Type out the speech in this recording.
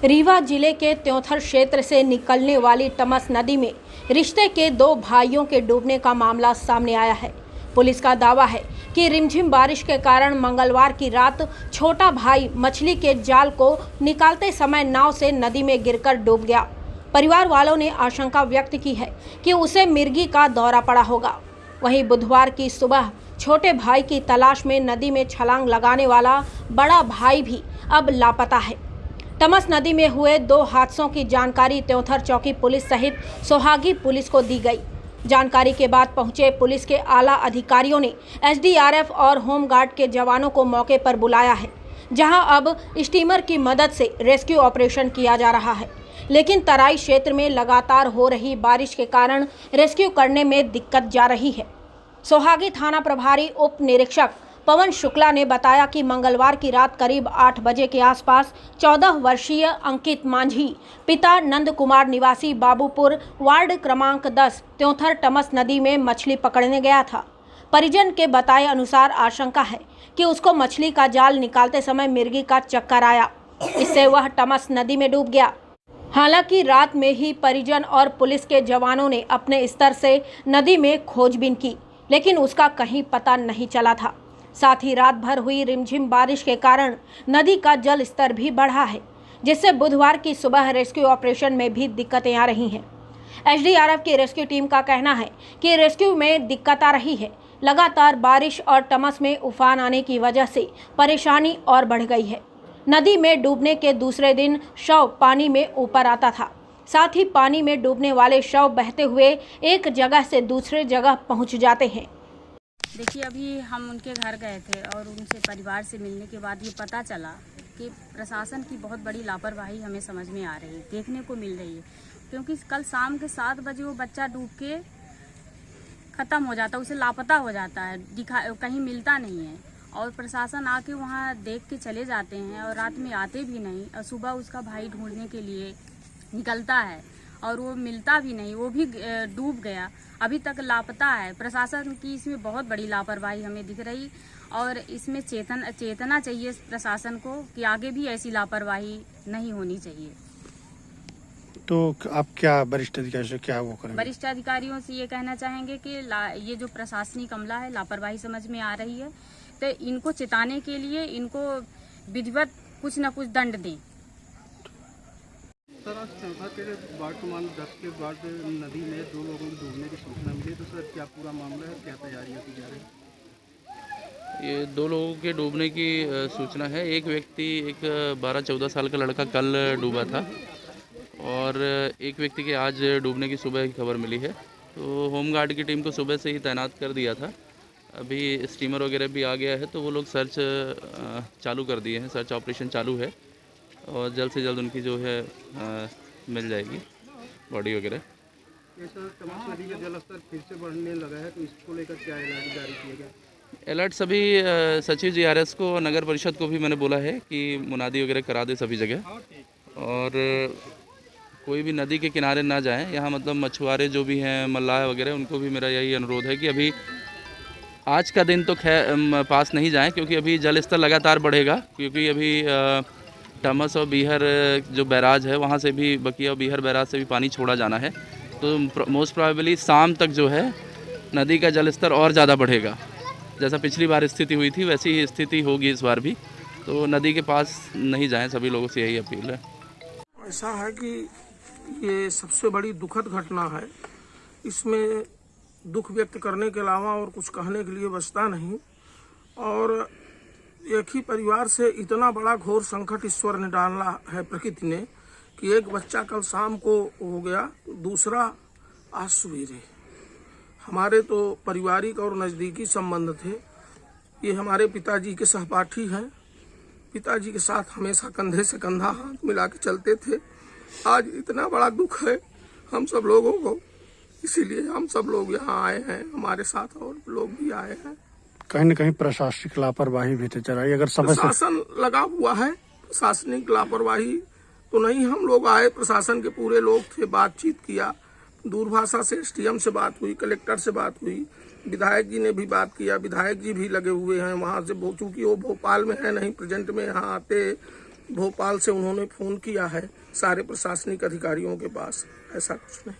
रीवा जिले के त्योंथर क्षेत्र से निकलने वाली टमस नदी में रिश्ते के दो भाइयों के डूबने का मामला सामने आया है। पुलिस का दावा है कि रिमझिम बारिश के कारण मंगलवार की रात छोटा भाई मछली के जाल को निकालते समय नाव से नदी में गिरकर डूब गया। परिवार वालों ने आशंका व्यक्त की है कि उसे मिर्गी का दौरा पड़ा होगा। वहीं बुधवार की सुबह छोटे भाई की तलाश में नदी में छलांग लगाने वाला बड़ा भाई भी अब लापता है। टमस नदी में हुए दो हादसों की जानकारी त्योंथर चौकी पुलिस सहित सोहागी पुलिस को दी गई। जानकारी के बाद पहुंचे पुलिस के आला अधिकारियों ने एसडीआरएफ और होमगार्ड के जवानों को मौके पर बुलाया है, जहां अब स्टीमर की मदद से रेस्क्यू ऑपरेशन किया जा रहा है। लेकिन तराई क्षेत्र में लगातार हो रही बारिश के कारण रेस्क्यू करने में दिक्कत जा रही है। सोहागी थाना प्रभारी उप निरीक्षक पवन शुक्ला ने बताया कि मंगलवार की रात करीब 8 बजे के आसपास 14 वर्षीय अंकित मांझी पिता नंद कुमार निवासी बाबूपुर वार्ड क्रमांक 10 त्योंथर टमस नदी में मछली पकड़ने गया था। परिजन के बताए अनुसार आशंका है कि उसको मछली का जाल निकालते समय मिर्गी का चक्कर आया, इससे वह टमस नदी में डूब गया। हालांकि रात में ही परिजन और पुलिस के जवानों ने अपने स्तर से नदी में खोजबीन की, लेकिन उसका कहीं पता नहीं चला था। साथ ही रात भर हुई रिमझिम बारिश के कारण नदी का जल स्तर भी बढ़ा है, जिससे बुधवार की सुबह रेस्क्यू ऑपरेशन में भी दिक्कतें आ रही हैं। एसडीआरएफ की रेस्क्यू टीम का कहना है कि रेस्क्यू में दिक्कत आ रही है। लगातार बारिश और टमस में उफान आने की वजह से परेशानी और बढ़ गई है। नदी में डूबने के दूसरे दिन शव पानी में ऊपर आता था। साथ ही पानी में डूबने वाले शव बहते हुए एक जगह से दूसरे जगह पहुंच जाते हैं। देखिए, अभी हम उनके घर गए थे और उनसे परिवार से मिलने के बाद ये पता चला कि प्रशासन की बहुत बड़ी लापरवाही हमें समझ में आ रही है, देखने को मिल रही है। क्योंकि कल शाम के 7 बजे वो बच्चा डूब के ख़त्म हो जाता, उसे लापता हो जाता है, कहीं मिलता नहीं है। और प्रशासन आके वहाँ देख के चले जाते हैं और रात में आते भी नहीं, और सुबह उसका भाई ढूंढने के लिए निकलता है और वो मिलता भी नहीं, वो भी डूब गया, अभी तक लापता है। प्रशासन की इसमें बहुत बड़ी लापरवाही हमें दिख रही और इसमें चेतना चाहिए प्रशासन को कि आगे भी ऐसी लापरवाही नहीं होनी चाहिए। तो आप क्या वरिष्ठ अधिकारी से क्या वो करेंगे? वरिष्ठ अधिकारियों से ये कहना चाहेंगे कि ये जो प्रशासनिक अमला है, लापरवाही समझ में आ रही है, तो इनको चिताने के लिए इनको विधिवत कुछ न कुछ दंड दें। सर, आज चौथा के वार्ड क्रमांक 10 के वार्ड नदी में 2 लोगों की डूबने की सूचना मिली, तो सर क्या पूरा मामला है, क्या तैयारियां की जा रही हैं? ये 2 लोगों के डूबने की सूचना है। एक व्यक्ति, एक 12-14 साल का लड़का कल डूबा था और एक व्यक्ति के आज डूबने की सुबह की खबर मिली है। तो होमगार्ड की टीम को सुबह से ही तैनात कर दिया था। अभी स्टीमर वगैरह भी आ गया है, तो वो लोग सर्च चालू कर दिए हैं, सर्च ऑपरेशन चालू है और जल्द से जल्द उनकी जो है मिल जाएगी बॉडी वगैरह। ये सर, टमस नदी का जलस्तर फिर से बढ़ने लगा है, तो इसको लेकर क्या अलर्ट जारी किया गया? अलर्ट सभी सचिव जीआरएस को, नगर परिषद को भी मैंने बोला है कि मुनादी वगैरह करा दे सभी जगह, और कोई भी नदी के किनारे ना जाएं। यहाँ मतलब मछुआरे जो भी हैं, मल्लाह वगैरह, उनको भी मेरा यही अनुरोध है कि अभी आज का दिन तो पास नहीं जाएं, क्योंकि अभी जल स्तर लगातार बढ़ेगा। क्योंकि अभी टमस और बीहर जो बैराज है, वहाँ से भी, बकिया और बीहर बैराज से भी पानी छोड़ा जाना है। तो मोस्ट प्रोबेबली शाम तक जो है नदी का जल स्तर और ज़्यादा बढ़ेगा। जैसा पिछली बार स्थिति हुई थी, वैसी ही स्थिति होगी इस बार भी। तो नदी के पास नहीं जाएं, सभी लोगों से यही अपील है। ऐसा है कि ये सबसे बड़ी दुखद घटना है। इसमें दुख व्यक्त करने के अलावा और कुछ कहने के लिए बचता नहीं। और एक ही परिवार से इतना बड़ा घोर संकट ईश्वर ने डाला है, प्रकृति ने, कि एक बच्चा कल शाम को हो गया, दूसरा आज सवेरे। हमारे तो पारिवारिक और नज़दीकी संबंध थे। ये हमारे पिताजी के सहपाठी हैं। पिताजी के साथ हमेशा कंधे से कंधा हाथ मिला के चलते थे। आज इतना बड़ा दुख है हम सब लोगों को, इसीलिए हम सब लोग यहाँ आए हैं। हमारे साथ और लोग भी आए हैं। कहीं न कहीं प्रशासनिक लापरवाही भी चल रही है। अगर प्रशासन लगा हुआ है, प्रशासनिक लापरवाही तो नहीं। हम लोग आए, प्रशासन के पूरे लोग थे, बातचीत किया, दूरभाषा से एसडीएम से बात हुई, कलेक्टर से बात हुई, विधायक जी ने भी बात किया। विधायक जी भी लगे हुए हैं वहाँ से, चूँकि वो भोपाल में है नहीं प्रेजेंट में, यहाँ आते भोपाल से उन्होंने फ़ोन किया है सारे प्रशासनिक अधिकारियों के पास, ऐसा कुछ नहीं।